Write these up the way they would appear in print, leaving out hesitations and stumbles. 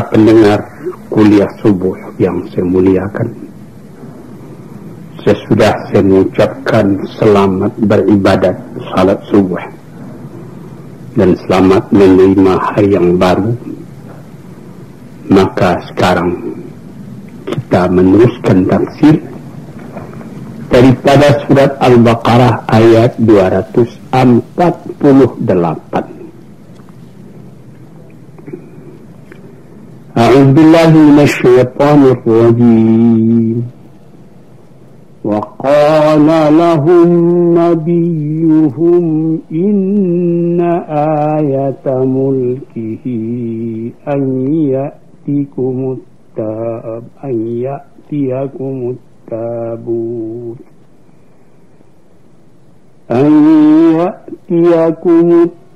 para pendengar kuliah subuh yang saya muliakan, sesudah saya mengucapkan selamat beribadat salat subuh dan selamat menerima hari yang baru, maka sekarang kita meneruskan tafsir daripada surat Al-Baqarah ayat 248. أعوذ بالله من الشيطان الرجيم وقال لهم نبيهم إن آية ملكه أن يأتيكم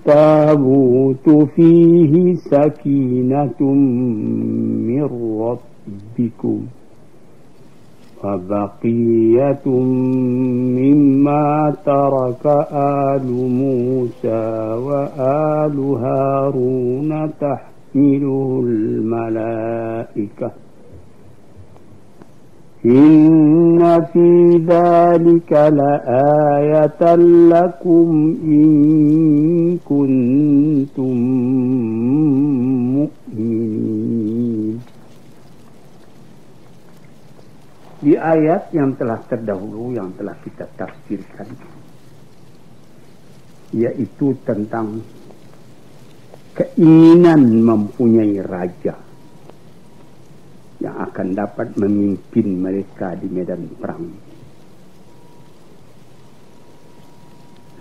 التابوت فيه سكينة من ربكم وبقية مما ترك آل موسى وآل هارون تحمله الملائكة إن في ذلك لآية لكم إن كنتم مؤمنين. Di ayat yang telah terdahulu yang telah kita tafsirkan, yaitu tentang keinginan mempunyai raja yang akan dapat memimpin mereka di medan perang.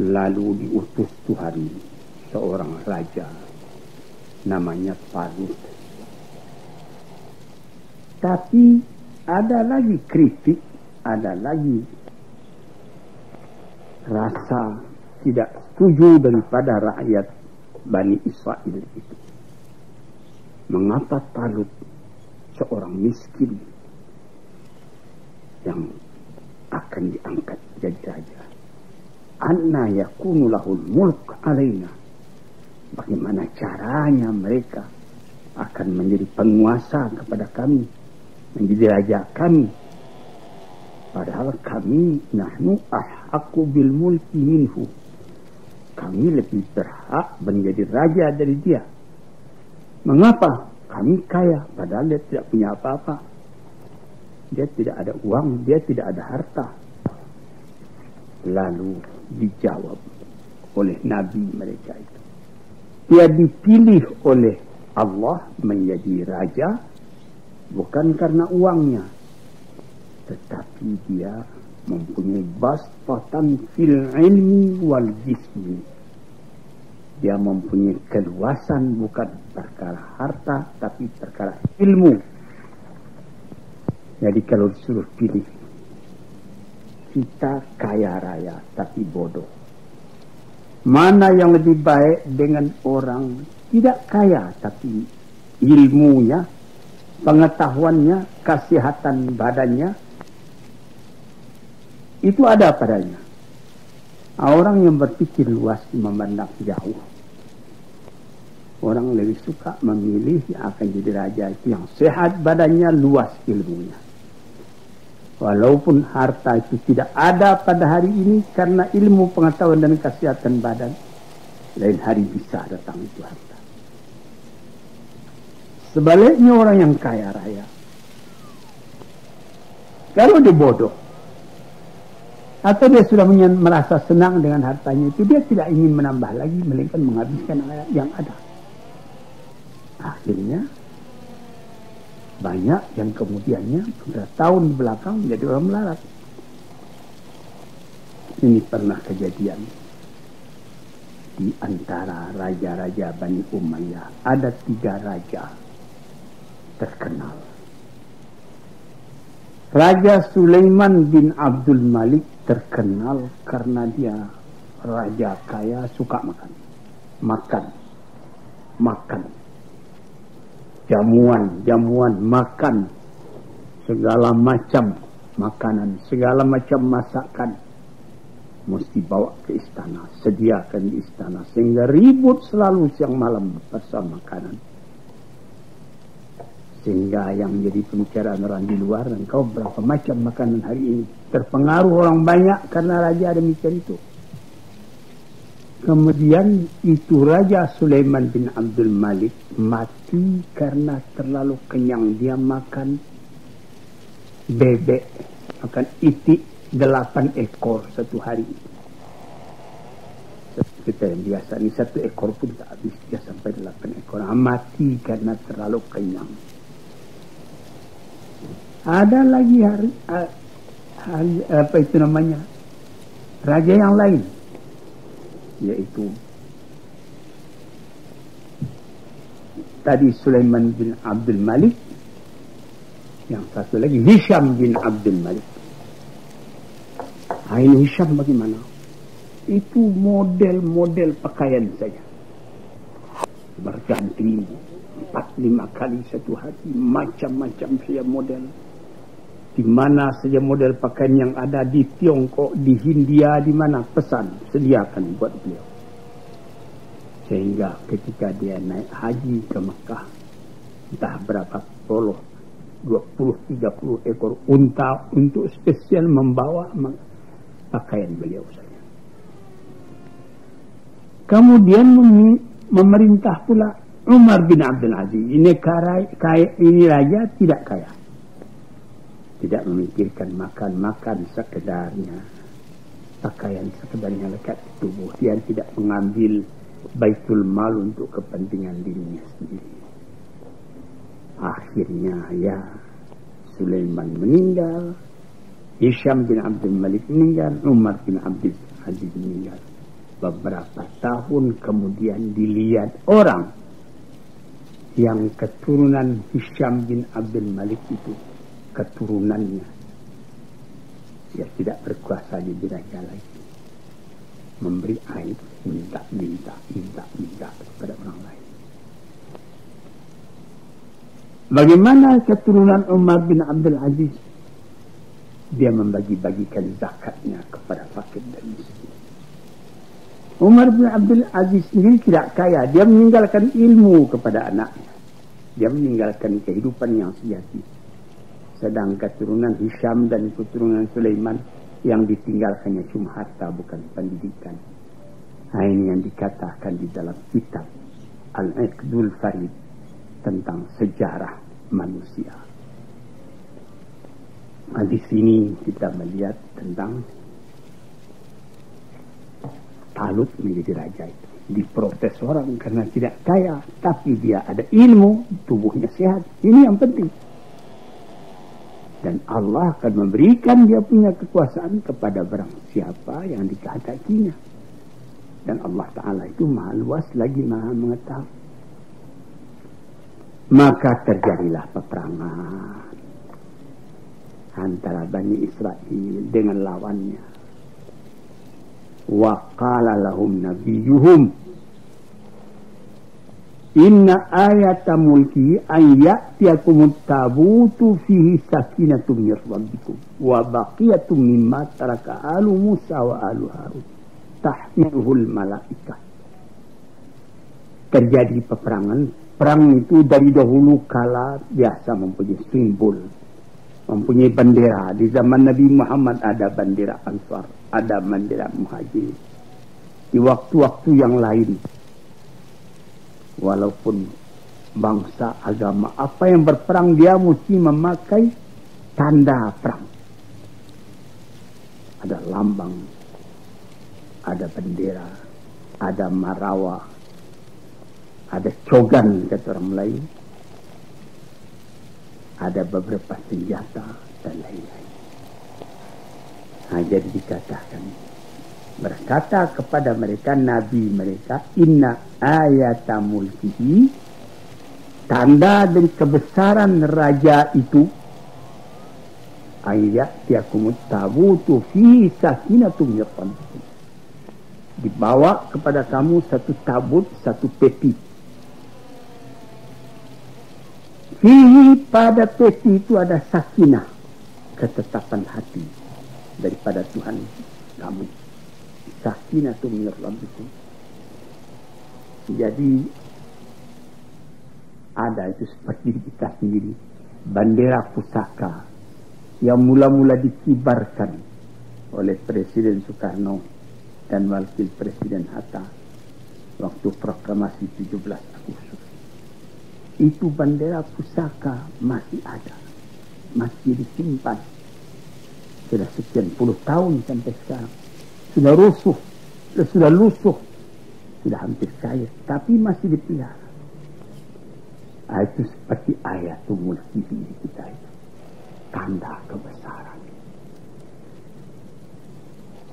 Lalu diutus Tuhan seorang raja namanya Talut. Tapi ada lagi kritik, ada lagi rasa tidak setuju daripada rakyat Bani Israel itu. Mengapa Talut, seorang miskin yang akan diangkat jadi raja? Anna yakunu lahul mulk alaina. Bagaimana caranya mereka akan menjadi penguasa kepada kami, menjadi raja kami, padahal kami nahnu ahqqu bil mulki minhu. Kami lebih berhak menjadi raja dari dia. Mengapa? Kami kaya, padahal dia tidak punya apa-apa. Dia tidak ada uang, dia tidak ada harta. Lalu dijawab oleh nabi mereka itu. Dia dipilih oleh Allah menjadi raja bukan karena uangnya, tetapi dia mempunyai bastatan fil ilmi wal jismi. Dia mempunyai keluasan bukan perkara harta, tapi perkara ilmu. Jadi kalau disuruh pilih, kita kaya raya tapi bodoh. Mana yang lebih baik dengan orang tidak kaya tapi ilmunya, pengetahuannya, kesehatan badannya itu ada padanya. Orang yang berpikir luas memandang jauh, orang lebih suka memilih yang akan jadi raja itu yang sehat badannya, luas ilmunya. Walaupun harta itu tidak ada pada hari ini, karena ilmu, pengetahuan dan kesehatan badan, lain hari bisa datang itu harta. Sebaliknya orang yang kaya raya, kalau dia bodoh atau dia sudah merasa senang dengan hartanya itu, dia tidak ingin menambah lagi, melainkan menghabiskan yang ada. Akhirnya banyak yang kemudiannya sudah tahun belakang menjadi orang melarat. Ini pernah kejadian di antara raja-raja Bani Umayyah. Ada 3 raja terkenal. Raja Sulaiman bin Abdul Malik terkenal karena dia raja kaya, suka makan. Jamuan, makan segala macam makanan, segala macam masakan mesti bawa ke istana, sediakan di istana, sehingga ribut selalu siang malam pasal makanan. Sehingga yang menjadi pembicaraan orang di luar, engkau berapa macam makanan hari ini. Terpengaruh orang banyak karena raja demikian itu. Kemudian itu Raja Sulaiman bin Abdul Malik mati karena terlalu kenyang. Dia makan bebek, makan itik 8 ekor satu hari. Kita yang biasa ini 1 ekor pun tak habis, dia sampai 8 ekor. Mati karena terlalu kenyang. Ada lagi hari apa itu namanya, raja yang lain, yaitu tadi Sulaiman bin Abdul Malik, yang satu lagi Hisham bin Abdul Malik. Ini Hisham bagaimana? Itu model-model pakaian saja, berganti 4-5 kali satu hari, macam-macam saja model. Di mana saja model pakaian yang ada di Tiongkok, di Hindia, di mana pesan sediakan buat beliau. Sehingga ketika dia naik haji ke Mekah, entah berapa puluh, 20-30 ekor unta untuk spesial membawa pakaian beliau saja. Kemudian memerintah pula Umar bin Abdul Aziz. Ini raja tidak kaya, tidak memikirkan makan sekedarnya, pakaian sekedarnya lekat di tubuh. Dia tidak mengambil baitul mal untuk kepentingan dirinya sendiri. Akhirnya ya Sulaiman meninggal, Hisham bin Abdul Malik meninggal, Umar bin Abdul Aziz meninggal. Beberapa tahun kemudian dilihat orang yang keturunan Hisham bin Abdul Malik itu, keturunannya, dia tidak berkuasa di raja lagi, memberi aib, minta kepada orang lain. Bagaimana keturunan Umar bin Abdul Aziz? Dia membagi-bagikan zakatnya kepada fakir dan miskin. Umar bin Abdul Aziz sendiri tidak kaya. Dia meninggalkan ilmu kepada anaknya. Dia meninggalkan kehidupan yang sejati. Sedang keturunan Hisham dan keturunan Sulaiman yang ditinggalkannya cuma harta, bukan pendidikan. Nah, ini yang dikatakan di dalam kitab Al-Iqdul Farid tentang sejarah manusia. Nah, di sini kita melihat tentang Talut menjadi raja itu. Diprotes orang karena tidak kaya, tapi dia ada ilmu, tubuhnya sehat. Ini yang penting. Dan Allah akan memberikan dia punya kekuasaan kepada barang siapa yang dikehendakinya. Dan Allah Ta'ala itu maha luas lagi maha mengetahui. Maka terjadilah peperangan antara Bani Israel dengan lawannya. Wa qala lahum nabiyuhum inna ayata mulki an ya'tiyakumut tabutu fihi sakinatun min rabbikum wa baqiyatun mimma taraka alu Musa wa alu Harun tahmiluhul malaikah. Terjadi peperangan. Perang itu dari dahulu kala biasa mempunyai simbol, mempunyai bendera. Di zaman Nabi Muhammad ada bendera Ansar, ada bendera Muhajir. Di waktu-waktu yang lain, walaupun bangsa, agama, apa yang berperang, dia mesti memakai tanda perang. Ada lambang, ada bendera, ada marawah, ada cogan kata orang Melayu, ada beberapa senjata dan lain-lain. Nah, jadi dikatakan, berkata kepada mereka Nabi mereka, inna ayata mulkihi, tanda dan kebesaran raja itu, ayat yakumut tabutu fi sakinatum yaqan, dibawa kepada kamu satu tabut, satu peti. Fihi, pada peti itu ada sakinah, ketetapan hati daripada Tuhan kamu. Sakinah itu min rabbikum. Jadi ada itu seperti kita sendiri. Bendera pusaka yang mula-mula dikibarkan oleh Presiden Soekarno dan Wakil Presiden Hatta waktu proklamasi 17 Agustus. Itu bendera pusaka masih ada, masih disimpan. Sudah sekian puluh tahun sampai sekarang. Sudah lusuh, sudah hampir cair, tapi masih dipelihara. Itu seperti Ayatul Mulki di kita itu, tanda kebesaran.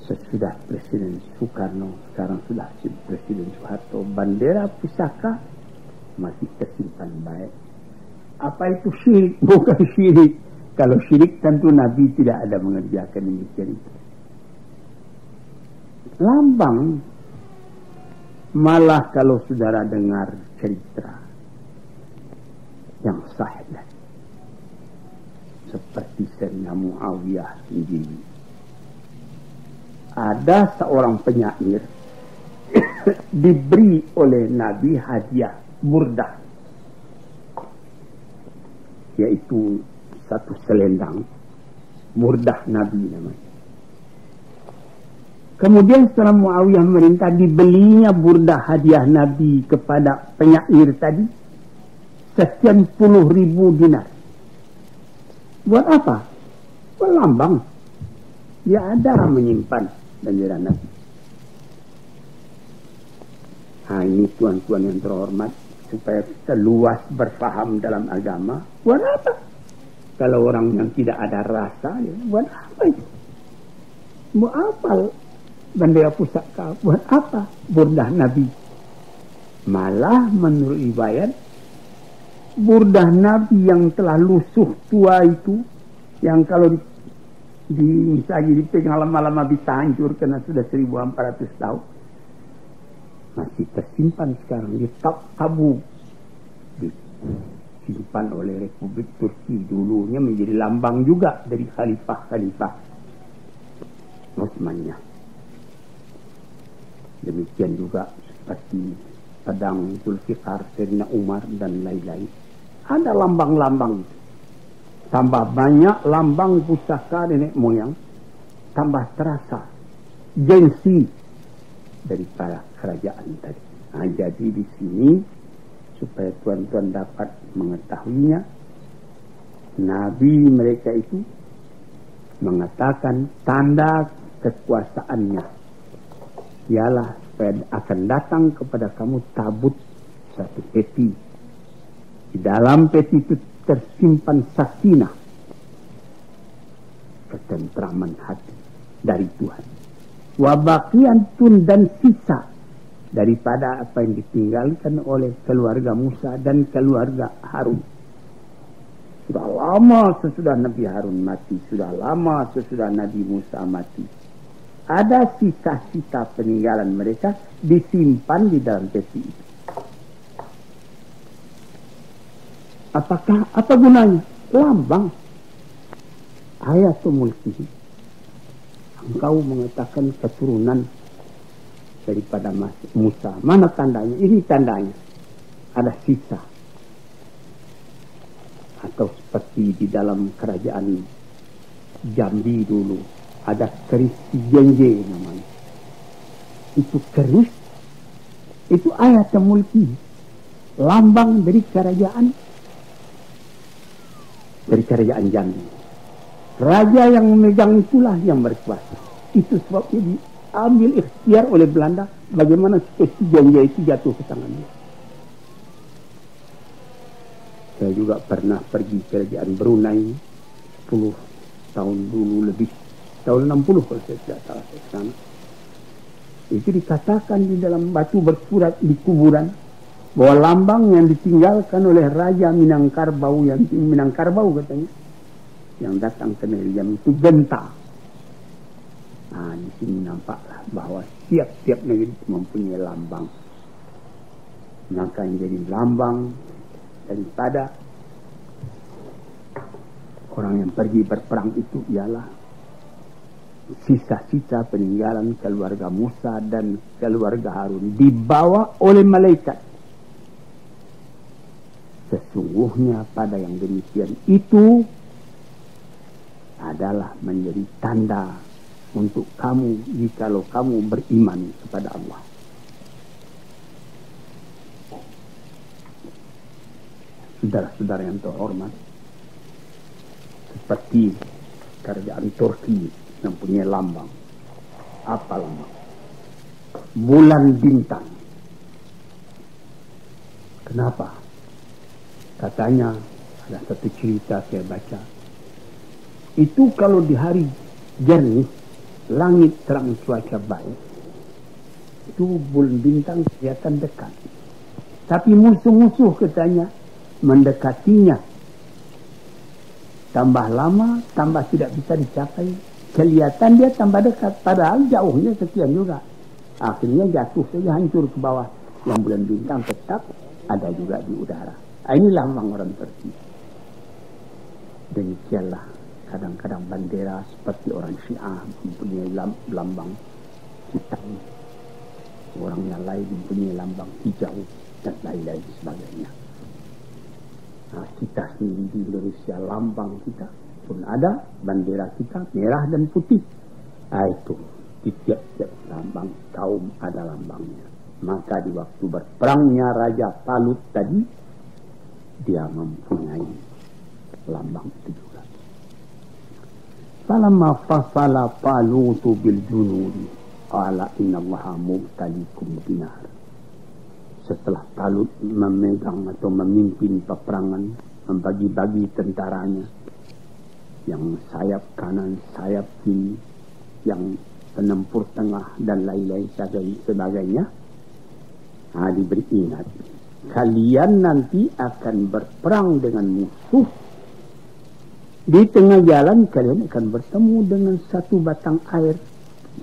Sesudah Presiden Soekarno, sekarang sudah Presiden Soeharto, bendera pusaka masih tersimpan baik. Apa itu syirik? Bukan syirik. Kalau syirik tentu Nabi tidak ada mengerjakan demikian itu. Lambang, malah kalau saudara dengar cerita yang sahih seperti Sayyidina Muawiyah sendiri, ada seorang penyair diberi oleh Nabi hadiah burdah, yaitu satu selendang burdah Nabi namanya. Kemudian setelah Muawiyah merintah, dibelinya burdah hadiah Nabi kepada penyair tadi sekian puluh ribu dinar. Buat apa? Buat lambang. Dia ada menyimpan bendera Nabi. Ini tuan-tuan yang terhormat, supaya kita luas berfaham dalam agama. Buat apa? Kalau orang yang tidak ada rasa, ya, buat apa itu? Buat apa bendera pusaka? Buat apa burdah Nabi? Malah menurut riwayat, burdah Nabi yang telah lusuh tua itu, yang kalau misalnya dipegang lama-lama bisa hancur karena sudah 1400 tahun, masih tersimpan sekarang di Tabu, disimpan oleh Republik Turki. Dulunya menjadi lambang juga dari khalifah-khalifah Utsmaniyah. Demikian juga seperti pedang Zulfikar, Sayyidina Umar dan lain-lain. Ada lambang-lambang. Tambah banyak lambang pusaka nenek moyang, tambah terasa gengsi daripada kerajaan tadi. Jadi di sini supaya tuan-tuan dapat mengetahuinya, Nabi mereka itu mengatakan tanda kekuasaannya ialah supaya akan datang kepada kamu tabut satu peti. Di dalam peti itu tersimpan sakinah, ketentraman hati dari Tuhan. Wabaqiyantun, dan sisa daripada apa yang ditinggalkan oleh keluarga Musa dan keluarga Harun. Sudah lama sesudah Nabi Harun mati, sudah lama sesudah Nabi Musa mati, ada sisa-sisa peninggalan mereka disimpan di dalam peti itu. Apa gunanya? Lambang. Ayatul Mulki. Engkau mengatakan keturunan daripada Musa. Mana tandanya? Ini tandanya. Ada sisa. Atau seperti di dalam kerajaan Jambi dulu, ada keris Jenje namanya. Itu keris, itu Ayatul Mulki. Lambang dari kerajaan Jambi. Raja yang memegang itulah yang berkuasa. Itu sebabnya diambil ikhtiar oleh Belanda bagaimana seperti Jenje itu jatuh ke tangannya. Saya juga pernah pergi ke kerajaan Brunei 10 tahun dulu lebih, tahun 60 kalau saya tidak salah ke sana. Itu dikatakan di dalam batu bersurat di kuburan bahwa lambang yang ditinggalkan oleh Raja Minangkabau, yang Minangkabau katanya, yang datang ke negeri Jambi itu genta. Nah, di sini nampaklah bahwa tiap-tiap negeri mempunyai lambang. Maka yang jadi lambang daripada orang yang pergi berperang itu ialah sisa-sisa peninggalan keluarga Musa dan keluarga Harun, dibawa oleh malaikat Sesungguhnya pada yang demikian itu adalah menjadi tanda untuk kamu jikalau kamu beriman kepada Allah. Saudara-saudara yang terhormat, seperti kerajaan Turki yang punya lambang. Apa lambang? Bulan bintang. Kenapa? Katanya ada satu cerita saya baca. Itu kalau di hari jernih, langit terang, cuaca baik, itu bulan bintang kelihatan dekat. Tapi musuh-musuh katanya mendekatinya. Tambah lama, tambah tidak bisa dicapai. Kelihatan dia tambah dekat, padahal jauhnya sekian juga. Akhirnya jatuh saja, hancur ke bawah. Yang bulan bintang tetap ada juga di udara. Ini lambang orang Turki. Demikianlah kadang-kadang bendera seperti orang Syiah mempunyai lambang hitam. Orang yang lain mempunyai lambang hijau dan lain-lain sebagainya. Nah, kita sendiri di Indonesia, lambang kita pun ada, bendera kita merah dan putih. Itu di tiap-tiap lambang kaum ada lambangnya. Maka di waktu berperangnya Raja Talut tadi, dia mempunyai lambang itu juga. Falamma fasala Talutu bil junudi qala innallaha mubtalikum binar. Setelah Talut memegang atau memimpin peperangan, membagi-bagi tentaranya, yang sayap kanan, sayap kiri, yang penempur tengah dan lain-lain sebagainya, diberi ingat, kalian nanti akan berperang dengan musuh. Di tengah jalan kalian akan bertemu dengan satu batang air,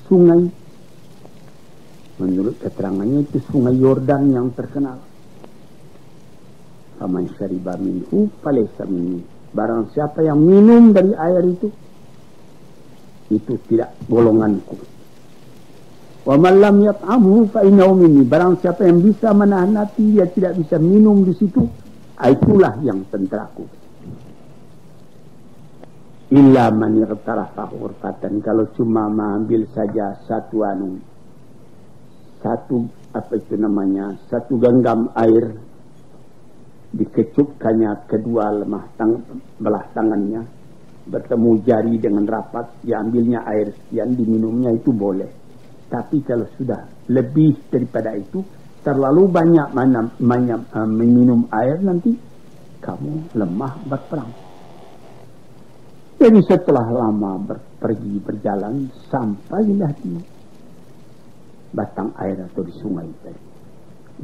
sungai. Menurut keterangannya itu sungai Yordan yang terkenal. Faman syariba minhu falaysa minni. Barang siapa yang minum dari air itu tidak golonganku. Wa man lam yat'amhu fa innahu minni. Barang siapa yang bisa menahan hati, dia tidak bisa minum di situ, itulah yang tenteraku. Illa man iqtarafa ghurfatan. Kalau cuma mengambil saja satu genggam air, dikecupkannya kedua belah tangannya, bertemu jari dengan rapat, diambilnya air sekian, diminumnya, itu boleh. Tapi kalau sudah lebih daripada itu, terlalu banyak meminum air, nanti kamu lemah berperang. Jadi setelah lama berjalan, sampailah di batang air atau di sungai tadi.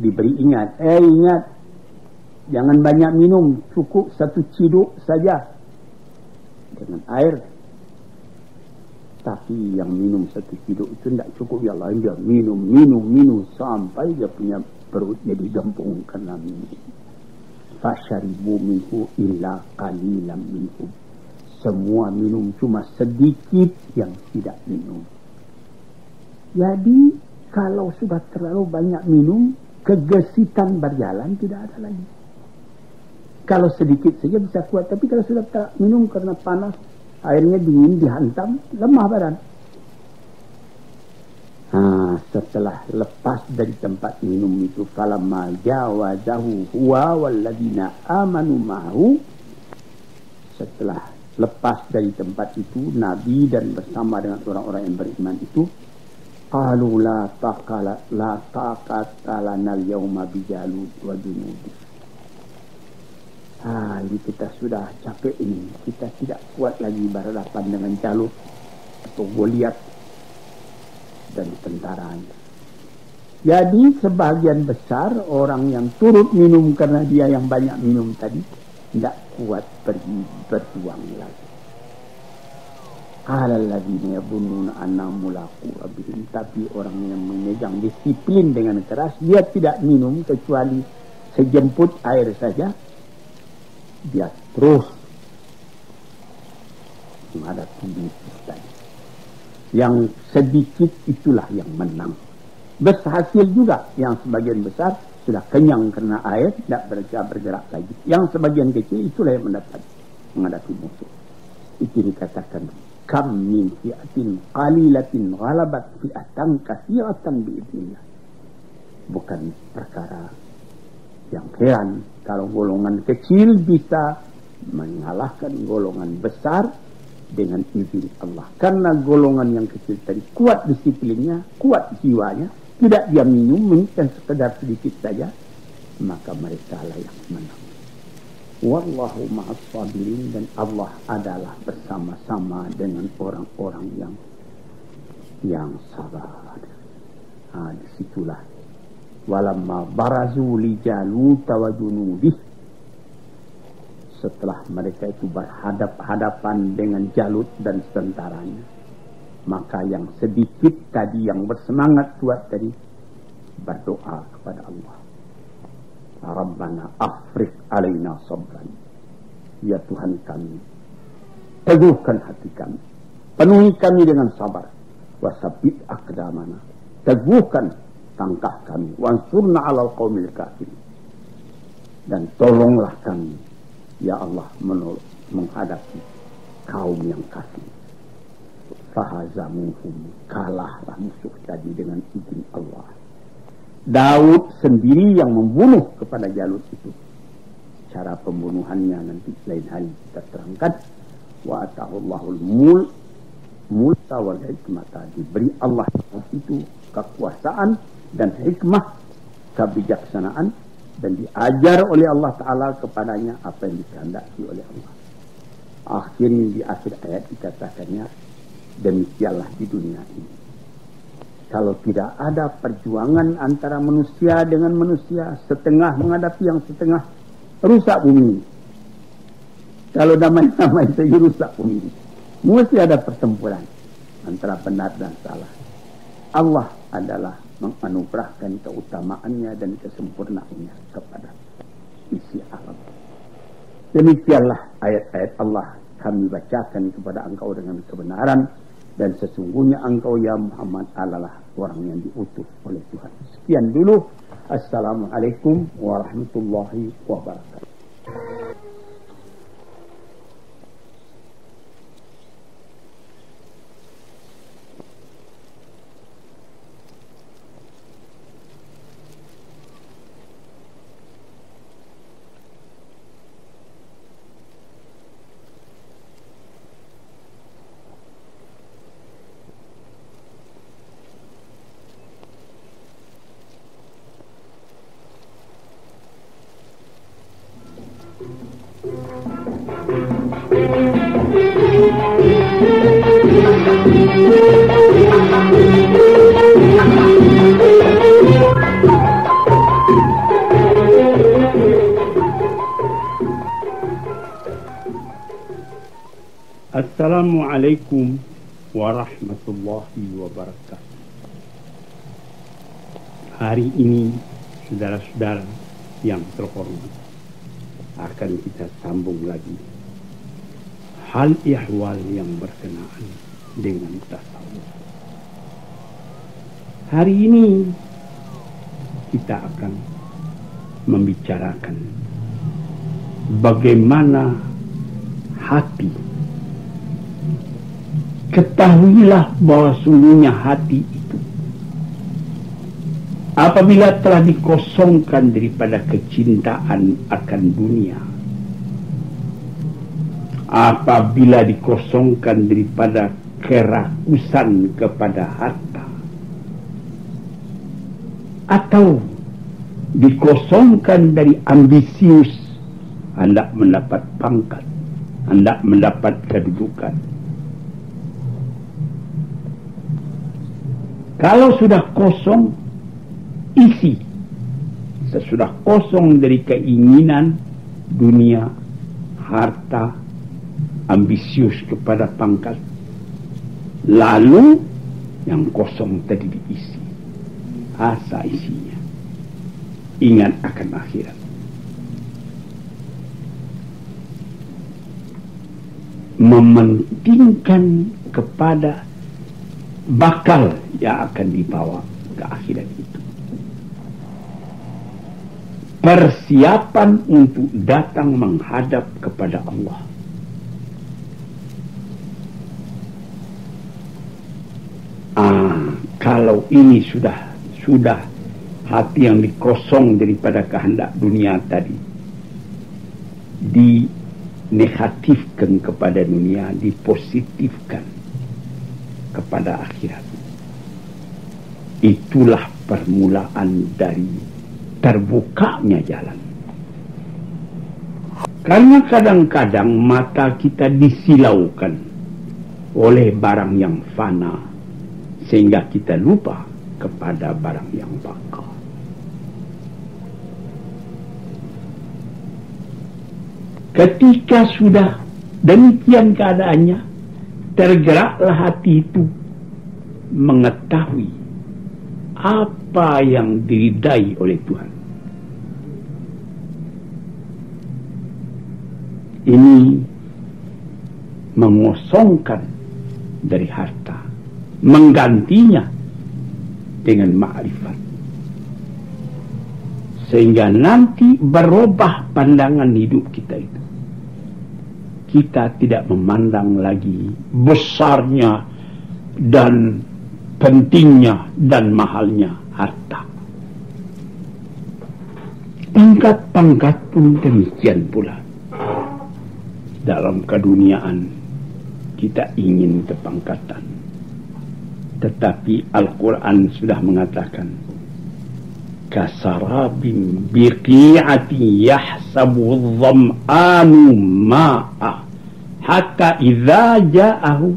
Diberi ingat, jangan banyak minum, cukup satu ciduk saja dengan air. Tapi yang minum satu ciduk itu tidak cukup, ya Allah, dia minum sampai dia punya perutnya digempung karena minum. Fasyaribu minhu illa qalilan minhum. Semua minum, cuma sedikit yang tidak minum. Jadi kalau sudah terlalu banyak minum, kegesitan berjalan tidak ada lagi. Kalau sedikit saja bisa kuat, tapi kalau sudah tak minum karena panas, airnya dingin, dihantam, lemah badan. Setelah lepas dari tempat minum itu, falamma jawazahu huwa walladzina amanu ma'hu. Setelah lepas dari tempat itu, Nabi dan bersama dengan orang-orang yang beriman itu, qalu la taqata lana al-yawma bijalut wa junudi. Ini kita sudah capek ini. Kita tidak kuat lagi berhadapan dengan Jalut atau Goliat dan tentaranya. Jadi sebagian besar orang yang turut minum karena dia yang banyak minum tadi tidak kuat pergi berjuang lagi. Alalladzina yabunnuna annahum mulaqu rabbihim. Tapi orang yang memegang disiplin dengan keras, dia tidak minum kecuali sejemput air saja, dia terus menghadapi bisnis tadi. Yang sedikit itulah yang menang. Berhasil juga yang sebagian besar sudah kenyang karena air, tidak bergerak lagi. Yang sebagian kecil itulah yang menghadapi musuh. Itu dikatakan kam min fi'atin qalilatin ghalabat fi'atan katsiratan biidznillah. Bukan perkara yang heran kalau golongan kecil bisa mengalahkan golongan besar dengan izin Allah. Karena golongan yang kecil tadi kuat disiplinnya, kuat jiwanya, tidak dia minum dan sekedar sedikit saja, maka mereka lah yang menang. Wallahu ma'as sabirin, dan Allah adalah bersama-sama dengan orang-orang yang sabar. Disitulah walamma barazu li Jalut wa junudih, setelah mereka itu berhadap-hadapan dengan Jalut dan tentaranya, maka yang sedikit tadi yang bersemangat kuat tadi berdoa kepada Allah, Rabbana afriq alaina sabran, ya Tuhan kami, teguhkan hati kami, penuhi kami dengan sabar, wasabbit aqdamana, teguhkan langkah kami, wansurna alal qaumil kafirin, dan tolonglah kami ya Allah menghadapi kaum yang kafir. Fahazamuhum, kalahlah musuh tadi dengan izin Allah. Daud sendiri yang membunuh kepada Jalut itu. Cara pembunuhannya nanti lain hari kita terangkan. Wa ata'ullahul mulka wal hikmata, diberi Allah itu kekuasaan dan hikmah, kebijaksanaan, dan diajar oleh Allah Ta'ala kepadanya apa yang dikehendaki oleh Allah. Akhirnya di akhir ayat dikatakannya, demikianlah di dunia ini. Kalau tidak ada perjuangan antara manusia dengan manusia, setengah menghadapi yang setengah, rusak bumi. Kalau damai-damai saja rusak bumi. Mesti ada pertempuran antara benar dan salah. Allah adalah menganugerahkan keutamaannya dan kesempurnaannya kepada isi alam. Demikianlah ayat-ayat Allah kami bacakan kepada engkau dengan kebenaran, dan sesungguhnya engkau ya Muhammad adalah orang yang diutus oleh Tuhan. Sekian dulu. Assalamualaikum warahmatullahi wabarakatuh. Assalamualaikum warahmatullahi wabarakatuh. Hari ini, saudara-saudara yang terhormat, akan kita sambung lagi hal ihwal yang berkenaan dengan tasawuf. Hari ini kita akan membicarakan bagaimana hati. Ketahuilah bahwa sungguhnya hati itu apabila telah dikosongkan daripada kecintaan akan dunia, apabila dikosongkan daripada kerakusan kepada harta, atau dikosongkan dari ambisius, hendak mendapat pangkat, hendak mendapat kedudukan. Kalau sudah kosong isi, sesudah kosong dari keinginan dunia, harta, ambisius kepada pangkat, lalu yang kosong tadi diisi, asa isinya, ingat akan akhirat. Mementingkan kepada bakal yang akan dibawa ke akhirat itu. persiapan untuk datang menghadap kepada Allah. Kalau ini sudah hati yang dikosong daripada kehendak dunia tadi, dinegatifkan kepada dunia, dipositifkan kepada akhirat. Itulah permulaan dari terbukanya jalan. Karena kadang-kadang mata kita disilaukan oleh barang yang fana, sehingga kita lupa kepada barang yang baka. Ketika sudah demikian keadaannya, tergeraklah hati itu mengetahui apa yang diridai oleh Tuhan. Ini mengosongkan dari harta, menggantinya dengan ma'rifat, sehingga nanti berubah pandangan hidup kita itu. Kita tidak memandang lagi besarnya dan pentingnya dan mahalnya harta. Pangkat-pangkat pun demikian pula. Dalam keduniaan kita ingin kepangkatan, tetapi Al-Quran sudah mengatakan, kasarabim biqi'ati yahsabu dham'anu ma'a hatta idza ja'ahu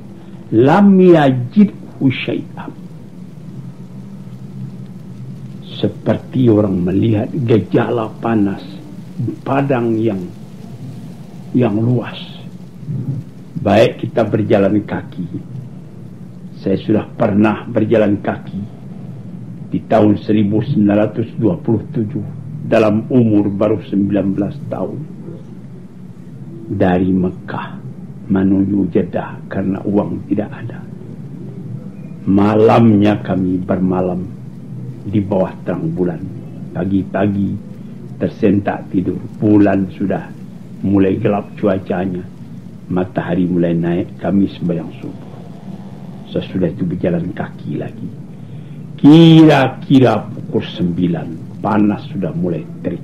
lam yajidhu syai'an. Seperti orang melihat gejala panas padang yang luas. Baik kita berjalan kaki. Saya sudah pernah berjalan kaki di tahun 1927 dalam umur baru 19 tahun dari Mekah menuju Jeddah karena uang tidak ada. Malamnya kami bermalam di bawah terang bulan. Pagi-pagi tersentak tidur, bulan sudah mulai gelap cuacanya, matahari mulai naik, kami sembahyang subuh. Sesudah itu berjalan kaki lagi. Kira-kira pukul 9, panas sudah mulai terik.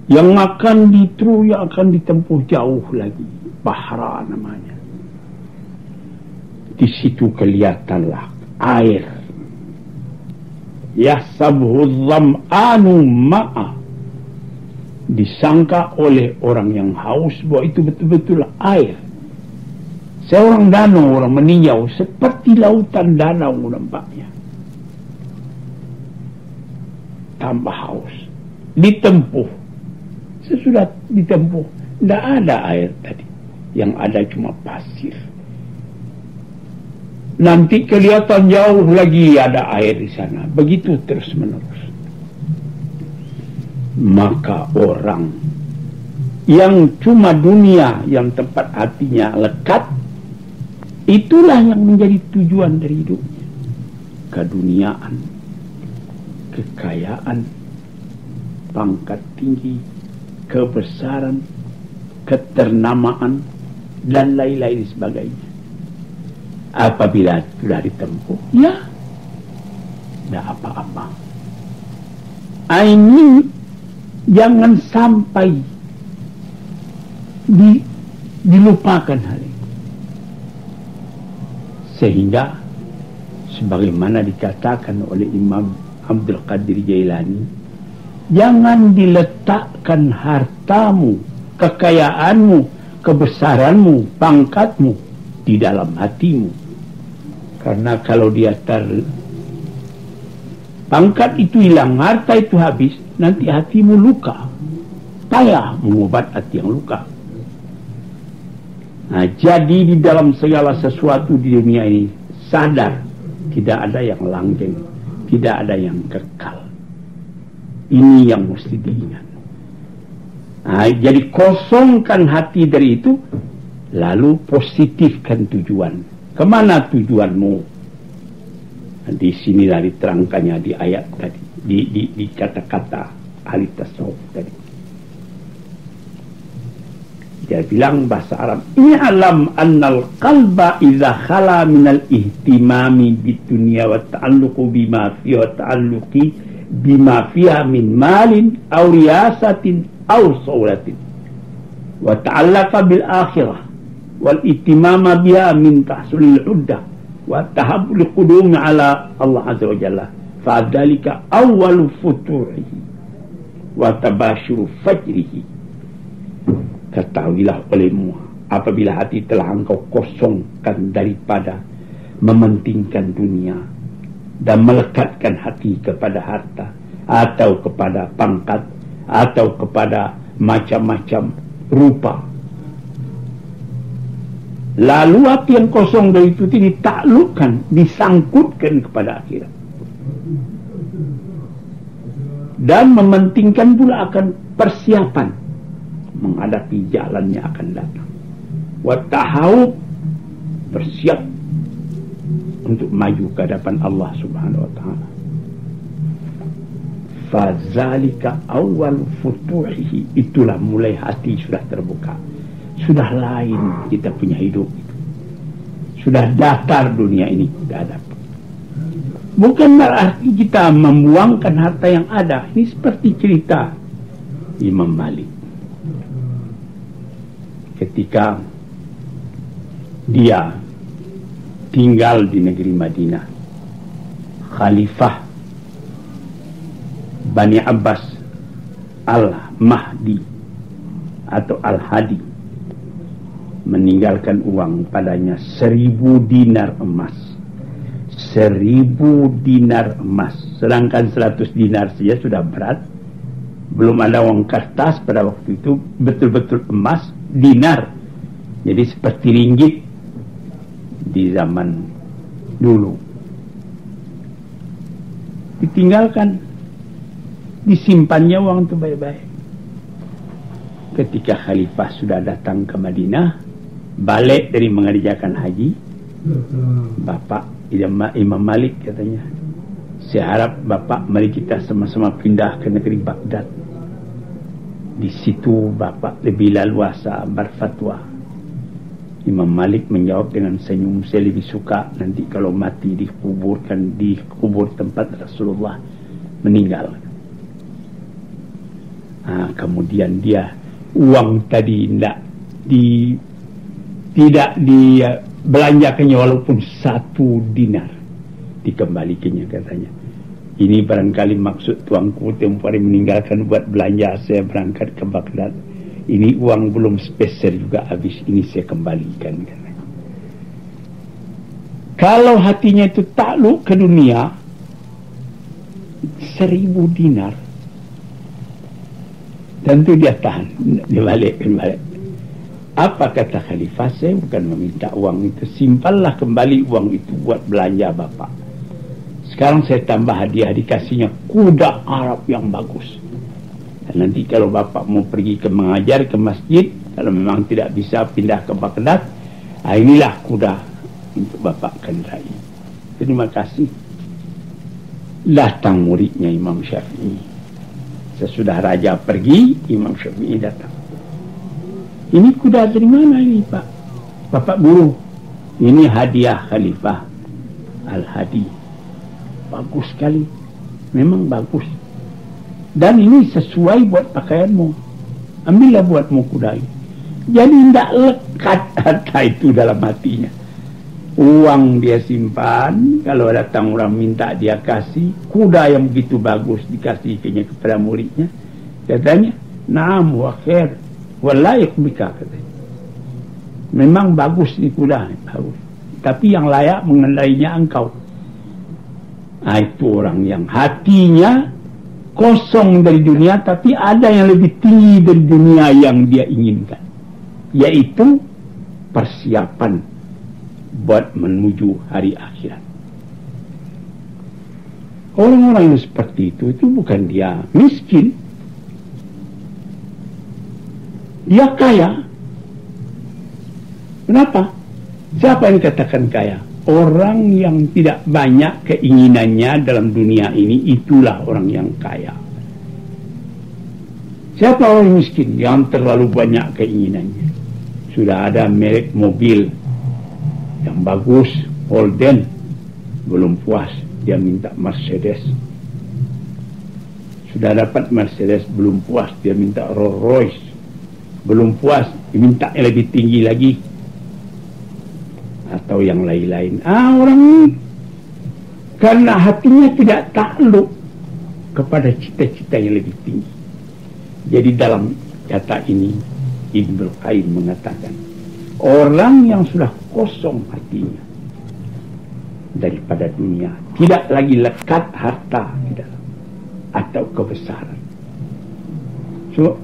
Yang akan ditempuh jauh lagi, Bahra namanya. Di situ kelihatanlah air. Yahsabuhu dham'anu ma'a. Disangka oleh orang yang haus bahwa itu betul-betul air. Seorang danau, orang meninjau seperti lautan danau nampaknya. Tambah haus. Ditempuh. Sesudah ditempuh, tidak ada air tadi. Yang ada cuma pasir. Nanti kelihatan jauh lagi ada air di sana. Begitu terus menerus. Maka orang yang cuma dunia, yang tempat hatinya lekat, itulah yang menjadi tujuan dari hidupnya. Keduniaan, kekayaan, pangkat tinggi, kebesaran, keternamaan, dan lain-lain sebagainya. Apabila sudah ditempuh, ya tidak apa-apa. Ini jangan sampai dilupakan hal ini. Sehingga sebagaimana dikatakan oleh Imam Abdul Qadir Jailani, jangan diletakkan hartamu, kekayaanmu, kebesaranmu, pangkatmu di dalam hatimu. Karena kalau dia pangkat itu hilang, harta itu habis, nanti hatimu luka. Payah mengobat hati yang luka. Nah, jadi di dalam segala sesuatu di dunia ini, sadar tidak ada yang langgeng, tidak ada yang kekal. Ini yang mesti diingat. Nah, jadi kosongkan hati dari itu, lalu positifkan tujuan. Kemana tujuanmu? Di sinilah diterangkannya di ayat tadi, di kata-kata ahli tasawuf tadi. Dia bilang bahasa Arab, i'lam annal qalba idza khala minal ihtimami bidunya wa ta'alluqu bima fiha wa ta'alluqi bima fiha min malin aw riyasatin aw sawlatin wa ta'allaqa bil akhirah wal ihtimama biha min tahsulil uddah wa tahabbul qudum ala Allah azza wa jalla fa dzalika awwalu futuhihi wa tabashuru fajrihi. Ketahuilah olehmu, apabila hati telah engkau kosongkan daripada mementingkan dunia dan melekatkan hati kepada harta atau kepada pangkat atau kepada macam-macam rupa, lalu hati yang kosong dari itu ditaklukkan, disangkutkan kepada akhirat dan mementingkan pula akan persiapan menghadapi jalannya akan datang. Watahau, bersiap untuk maju ke hadapan Allah Subhanahu wa taala. Fazalika awal futuhihi, itulah mulai hati sudah terbuka. Sudah lain kita punya hidup itu. Sudah datar dunia ini kita hadapi. Bukan berarti kita membuangkan harta yang ada. Ini seperti cerita Imam Malik. Ketika dia tinggal di negeri Madinah, Khalifah Bani Abbas Al-Mahdi atau Al-Hadi meninggalkan uang padanya 1000 dinar emas. 1000 dinar emas. Sedangkan 100 dinar saja sudah berat. Belum ada uang kertas pada waktu itu, betul-betul emas, dinar. Jadi seperti ringgit di zaman dulu. Ditinggalkan, disimpannya uang itu baik-baik. Ketika Khalifah sudah datang ke Madinah, balik dari mengerjakan haji, Bapak Imam Malik katanya, saya harap Bapak mari kita sama-sama pindah ke negeri Baghdad. Di situ Bapak lebih leluasa berfatwa. Imam Malik menjawab dengan senyum, saya lebih suka nanti kalau mati dikuburkan di kubur tempat Rasulullah meninggal. Kemudian dia uang tadi tidak dibelanjakannya walaupun 1 dinar, dikembalikannya katanya. Ini barangkali maksud tuanku tempoh hari meninggalkan buat belanja, saya berangkat ke Baghdad. Ini uang belum spesial juga habis, ini saya kembalikan katanya. Kalau hatinya itu takluk ke dunia, 1000 dinar, tentu dia tahan, dia balik. Apa kata Khalifah? Saya bukan meminta uang itu, simpanlah kembali uang itu buat belanja Bapak. Sekarang saya tambah hadiah, dikasihnya kuda Arab yang bagus. Dan nanti kalau Bapak mau pergi ke mengajar ke masjid, kalau memang tidak bisa pindah ke Baghdad, inilah kuda untuk Bapak kendarai. Terima kasih. Datang muridnya Imam Syafi'i. Sesudah raja pergi, Imam Syafi'i datang. Ini kuda dari mana ini Pak? Bapak guru, ini hadiah Khalifah Al-Hadi. Bagus sekali, memang bagus. Dan ini sesuai buat pakaianmu. Ambillah buatmu kuda ini. Jadi tidak lekat harta itu dalam hatinya. Uang dia simpan, kalau datang orang minta dia kasih. Kuda yang begitu bagus dikasihkannya kepada muridnya. Katanya, naam wa khair wa layak bika, katanya. Memang bagus ni kuda, bagus. Tapi yang layak mengendalinya engkau. Itu orang yang hatinya kosong dari dunia, tapi ada yang lebih tinggi dari dunia yang dia inginkan, yaitu persiapan buat menuju hari akhirat. Orang-orang yang seperti itu bukan dia miskin, dia kaya. Kenapa? Siapa yang katakan kaya? Orang yang tidak banyak keinginannya dalam dunia ini, itulah orang yang kaya. Siapa orang miskin yang terlalu banyak keinginannya? Sudah ada merek mobil yang bagus, Holden, belum puas, dia minta Mercedes. Sudah dapat Mercedes, belum puas, dia minta Rolls Royce. Belum puas, diminta yang lebih tinggi lagi. Atau yang lain-lain. Orang ini karena hatinya tidak takluk kepada cita-cita yang lebih tinggi. Jadi dalam kata ini Ibnu Qayyim mengatakan, orang yang sudah kosong hatinya daripada dunia, tidak lagi lekat harta tidak, atau kebesaran. So,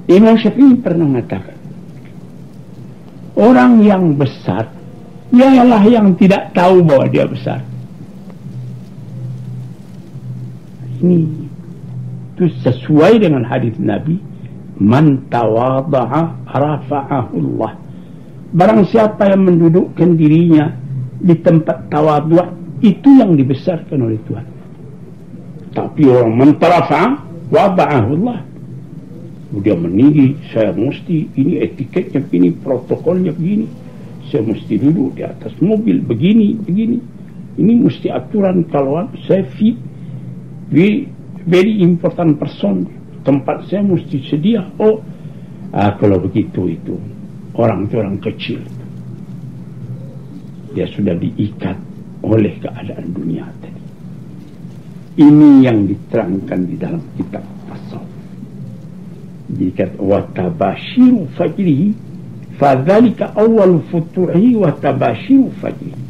Imam Syafi'i pernah mengatakan, orang yang besar ialah yang tidak tahu bahwa dia besar. Ini itu sesuai dengan hadis Nabi, man tawadha'a rafa'ahu Allah. Barang siapa yang mendudukkan dirinya di tempat tawadhu', itu yang dibesarkan oleh Tuhan. Tapi orang mentarafa' wada'ahu Allah, dia meninggi, saya mesti, ini etiketnya begini, protokolnya begini, saya mesti duduk di atas mobil begini. Ini mesti aturan kalau saya fit, very important person, tempat saya mesti sedia. Kalau begitu itu orang kecil, dia sudah diikat oleh keadaan dunia tadi. Ini yang diterangkan di dalam kitab tasawuf. Jika watabashiru fajrihi fadzalika awal futurihi watabashiru fajrihi,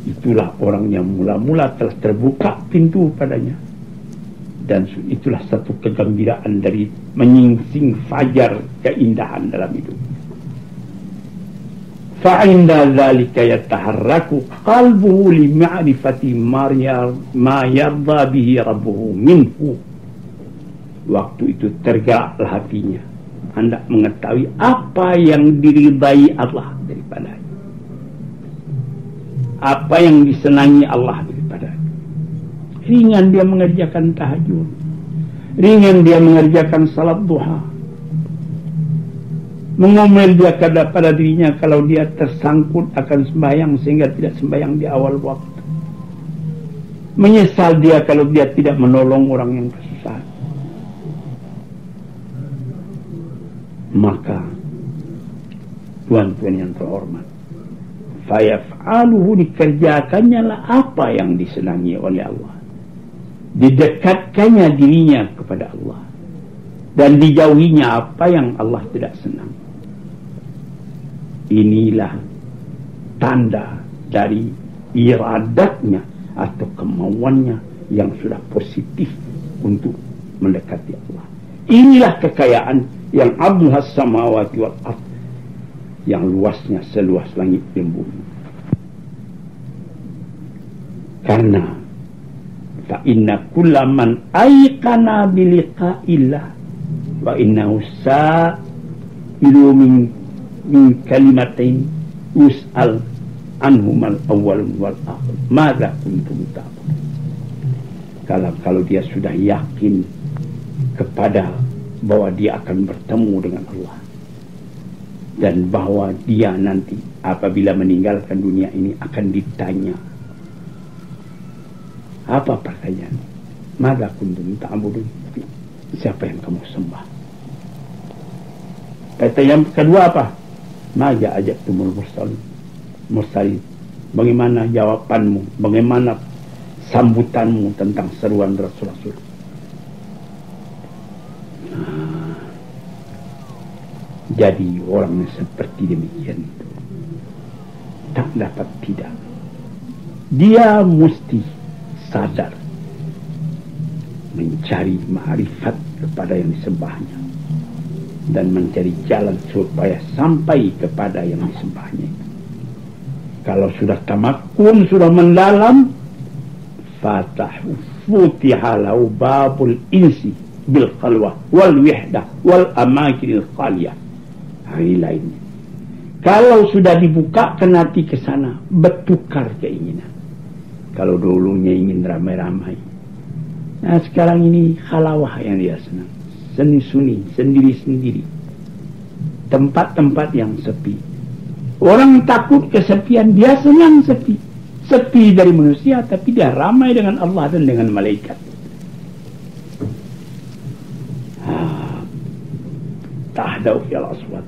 itulah orang yang mula-mula telah terbuka pintu padanya, dan itulah satu kegembiraan dari menyingsing fajar keindahan dalam hidup. Fa'inda dzalika yataharraku qalbuhu li ma'rifati ma yarda bihi rabbuhu minhu. Waktu itu tergeraklah hatinya, hendak mengetahui apa yang diridai Allah daripadanya, apa yang disenangi Allah daripadanya. Ringan dia mengerjakan tahajud, ringan dia mengerjakan salat duha, mengomel dia pada dirinya kalau dia tersangkut akan sembahyang sehingga tidak sembahyang di awal waktu, menyesal dia kalau dia tidak menolong orang yang kesusahan. Maka tuan-tuan yang terhormat, fayaf'aluhu, dikerjakannya lah apa yang disenangi oleh Allah, didekatkannya dirinya kepada Allah, dan dijauhinya apa yang Allah tidak senang. Inilah tanda dari iradatnya atau kemauannya yang sudah positif untuk mendekati Allah. Inilah kekayaan yang abduhas samawati wal ardh, yang luasnya seluas langit dan bumi. Karena fa inna kullaman ayqana biliqa'illah wa innahu sa'ilu min kalimatain us'al anhumal awwal wal akhir madza kuntum ta'malun. Kalau dia sudah yakin kepada bahwa dia akan bertemu dengan Allah, dan bahwa dia nanti apabila meninggalkan dunia ini akan ditanya, apa pertanyaan? Madza kuntum ta'budun? Siapa yang kamu sembah? Pertanyaan kedua apa? Maja ajabtumul mursalin. Bagaimana jawabanmu? Bagaimana sambutanmu tentang seruan rasul-rasul? Jadi orang seperti demikian itu tak dapat tidak, dia mesti sadar mencari ma'rifat kepada yang disembahnya dan mencari jalan supaya sampai kepada yang disembahnya. Kalau sudah tamakun, sudah mendalam, futihalau babul insi bil khalwah wal wihdah wal amakinil khaliyah. Hari lainnya, kalau sudah dibukakan hati ke sana, bertukar keinginan. Kalau dulunya ingin ramai-ramai, Nah sekarang ini khalawah yang dia senang, seni-suni, sendiri-sendiri, tempat-tempat yang sepi. Orang takut kesepian, dia senang sepi. Sepi dari manusia, tapi dia ramai dengan Allah dan dengan malaikat. Tahdau fil aswat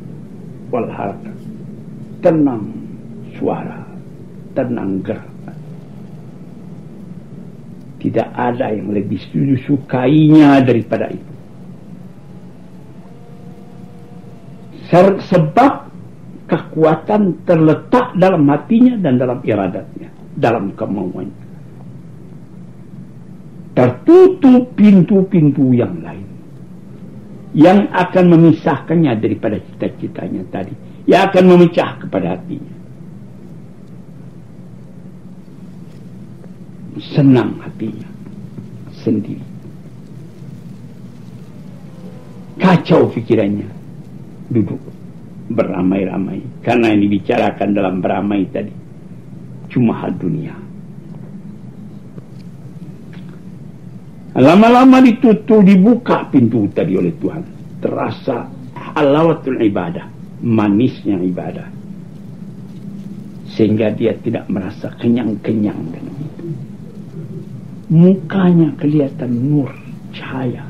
wal harakat. Tenang suara, tenang gerak. Tidak ada yang lebih disukainya daripada itu. Sebab kekuatan terletak dalam hatinya dan dalam iradatnya, dalam kemauannya. Tertutup pintu-pintu yang lain yang akan memisahkannya daripada cita-citanya tadi, yang akan memecah kepada hatinya. Senang hatinya sendiri, kacau pikirannya, duduk beramai-ramai, karena yang dibicarakan dalam beramai tadi cuma hal dunia. Lama-lama ditutup, dibuka pintu tadi oleh Tuhan. Terasa halawatul ibadah, manisnya ibadah, sehingga dia tidak merasa kenyang-kenyang dengan itu. Mukanya kelihatan nur, cahaya.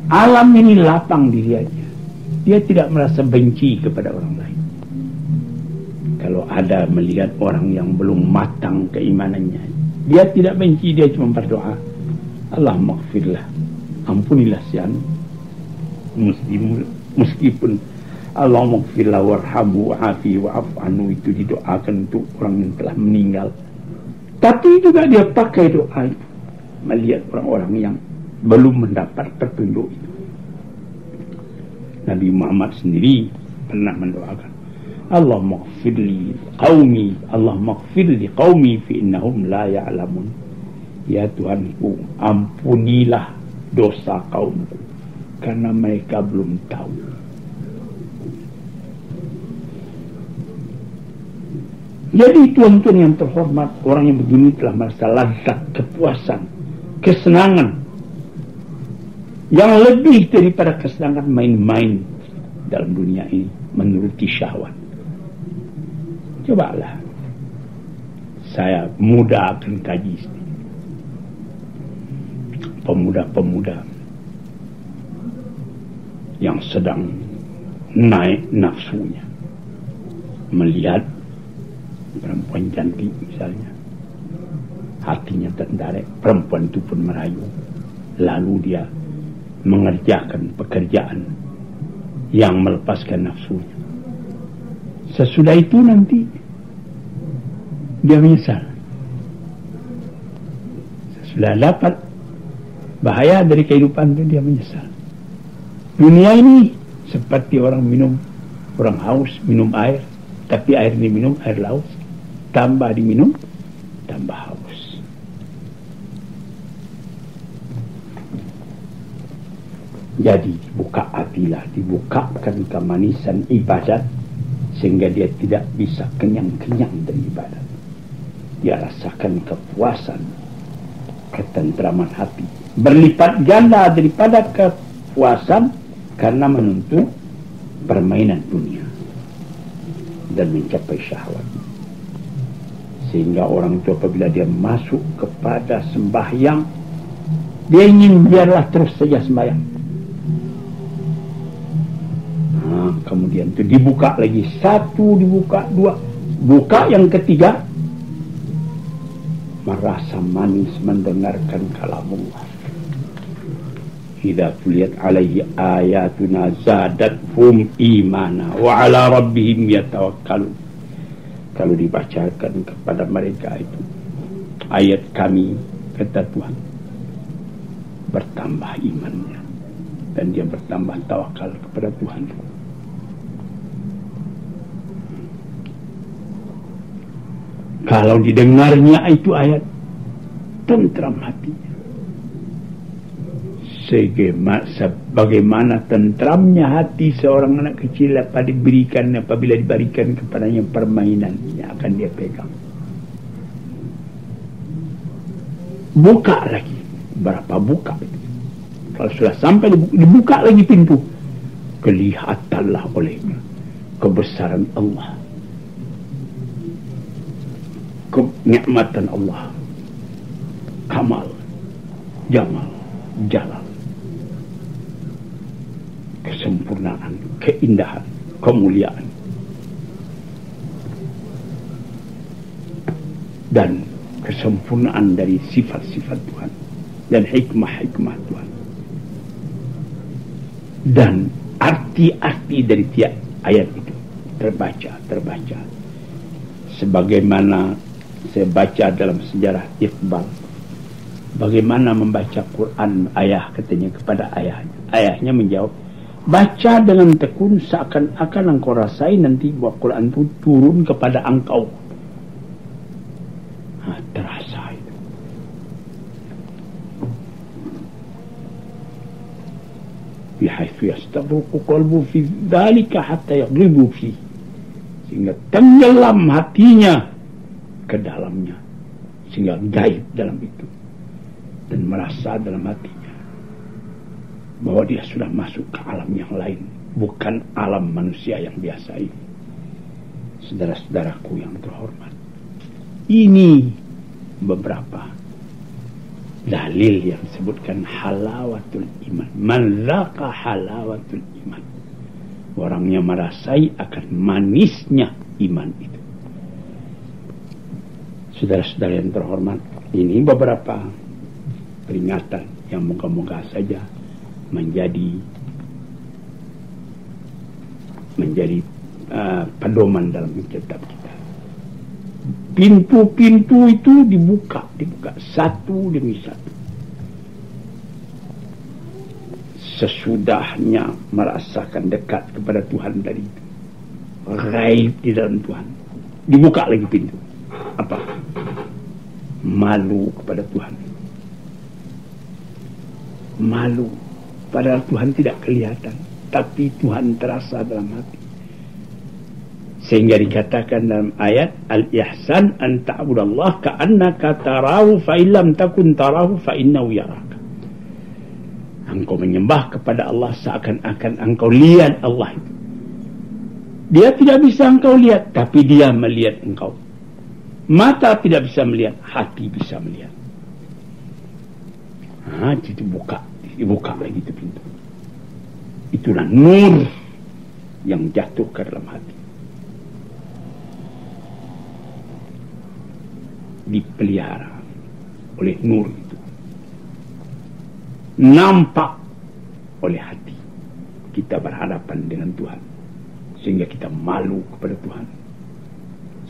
Alam ini lapang dirinya. Dia tidak merasa benci kepada orang lain. Kalau ada melihat orang yang belum matang keimanannya, dia tidak benci, dia cuma berdoa, Allah maghfirlah, ampunilah si anu. Meskipun Allah maghfirlah warhamu wa'afi wa'af anu itu didoakan untuk orang yang telah meninggal, tapi juga dia pakai doa itu melihat orang-orang yang belum mendapat petunjuk itu. Nabi Muhammad sendiri pernah mendoakan, Allah maghfirli qaumi, Allah maghfirli qaumi fi innahum la ya'lamun. Ya Tuhanku, ampunilah dosa kaumku karena mereka belum tahu. Jadi tuan-tuan yang terhormat, orang yang begini telah merasa lazat, kepuasan, kesenangan yang lebih daripada kesenangan main-main dalam dunia ini, menuruti syahwat. Cobalah, saya muda akan kaji pemuda-pemuda yang sedang naik nafsunya, melihat perempuan cantik misalnya, hatinya tertarik, perempuan itu pun merayu, lalu dia mengerjakan pekerjaan yang melepaskan nafsunya. Sesudah itu nanti dia menyesal. Sesudah dapat bahaya dari kehidupan itu, dia menyesal. Dunia ini seperti orang haus minum air, tapi air diminum, air laut, tambah diminum, tambah haus. Jadi dibuka hatilah, dibukakan kemanisan ibadat, sehingga dia tidak bisa kenyang-kenyang dari ibadat. Dia rasakan kepuasan, ketentraman hati, berlipat ganda daripada kepuasan karena menuntut permainan dunia dan mencapai syahwat. Sehingga orang itu apabila dia masuk kepada sembahyang, dia ingin biarlah terus saja sembahyang. Kemudian itu dibuka lagi, satu dibuka, dua, buka yang ketiga, merasa manis mendengarkan kalamullah. Idza tuliyat alaihi ayatuna zadathum imana wa ala rabbihim yatawakkalun. Kalau dibacakan kepada mereka itu ayat kami, kata Tuhan, bertambah imannya dan dia bertambah tawakal kepada Tuhan. Kalau didengarnya itu ayat, tentram hatinya. Sebagaimana tentramnya hati seorang anak kecil apabila diberikan kepadanya permainan yang akan dia pegang. buka lagi. Berapa buka itu? Kalau sudah sampai dibuka lagi pintu, kelihatanlah olehnya kebesaran Allah, kenikmatan Allah, kamal, jamal, jalal, kesempurnaan, keindahan, kemuliaan, dan kesempurnaan dari sifat-sifat Tuhan dan hikmah-hikmah Tuhan, dan arti-arti dari tiap ayat itu terbaca sebagaimana saya baca dalam sejarah Iqbal, bagaimana membaca Quran ayah katanya kepada ayahnya menjawab, baca dengan tekun seakan-akan engkau rasai nanti bahwa Quran itu turun kepada engkau. Terasa itu. Bihaitsu yastabruqu qalbu fi dzalika hatta yaghlibu fi, sehingga tenggelam hatinya ke dalamnya, sehingga gaib dalam itu dan merasa dalam hatinya bahwa dia sudah masuk ke alam yang lain, bukan alam manusia yang biasa ini. Saudara-saudaraku yang terhormat, ini beberapa dalil yang disebutkan halawatul iman. Man zaqa halawatul iman, orangnya merasai akan manisnya iman itu. Saudara-saudara yang terhormat, ini beberapa peringatan yang moga-moga saja menjadi pedoman dalam kitab kita. Pintu-pintu itu dibuka satu demi satu. Sesudahnya merasakan dekat kepada Tuhan dari itu, gaib di dalam Tuhan, dibuka lagi pintu. Apa? Malu kepada Tuhan. Malu, padahal Tuhan tidak kelihatan, tapi Tuhan terasa dalam hati. Sehingga dikatakan dalam ayat Al-Ihsan an ta'budallah ka'annaka tarahu fa illam takun tarahu fa innahu yaraka. Engkau menyembah kepada Allah seakan-akan engkau lihat Allah itu. Dia tidak bisa engkau lihat, tapi dia melihat engkau. Mata tidak bisa melihat, hati bisa melihat. Dibuka lagi itu pintu. Itulah nur yang jatuh ke dalam hati. Dipelihara oleh nur itu, nampak oleh hati. Kita berhadapan dengan Tuhan, sehingga kita malu kepada Tuhan,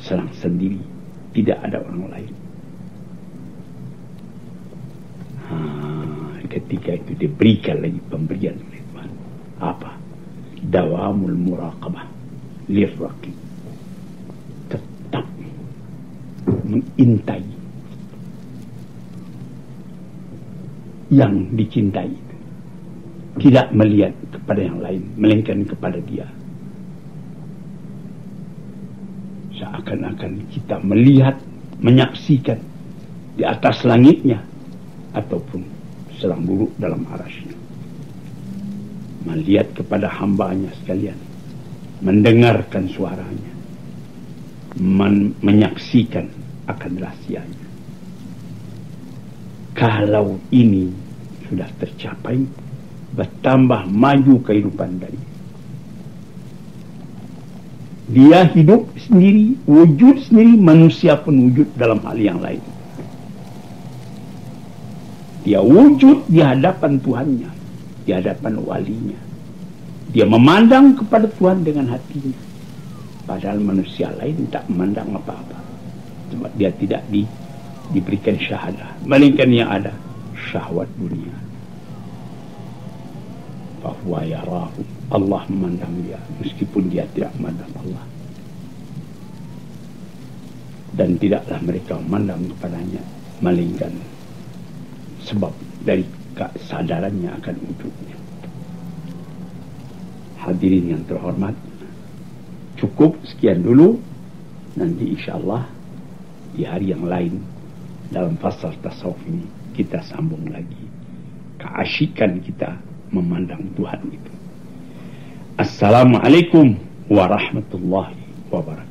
serang sendiri, tidak ada orang lain. Ketika itu diberikan lagi pemberian oleh Tuhan. Apa? Dawamul muraqabah lirraqib, tetap mengintai yang dicintai, tidak melihat kepada yang lain melainkan kepada dia. Seakan-akan kita melihat, menyaksikan di atas langitnya ataupun sedang duduk dalam arasy-Nya, melihat kepada hambanya sekalian, mendengarkan suaranya, menyaksikan akan rahasianya. Kalau ini sudah tercapai, bertambah maju kehidupan dari dia, hidup sendiri, wujud sendiri, manusia pun wujud dalam hal yang lain. Dia wujud di hadapan Tuhannya, di hadapan walinya. Dia memandang kepada Tuhan dengan hatinya, padahal manusia lain tak memandang apa-apa. Cuma dia tidak diberikan syahadah, melainkan yang ada syahwat dunia. Fahuwa yarahu, Allah memandang dia meskipun dia tidak memandang Allah. Dan tidaklah mereka memandang kepadanya, melainkan sebab dari kesadarannya akan wujudnya. Hadirin yang terhormat, cukup sekian dulu. Nanti insyaAllah di hari yang lain dalam fasal tasawuf ini kita sambung lagi keasyikan kita memandang Tuhan itu. Assalamualaikum warahmatullahi wabarakatuh.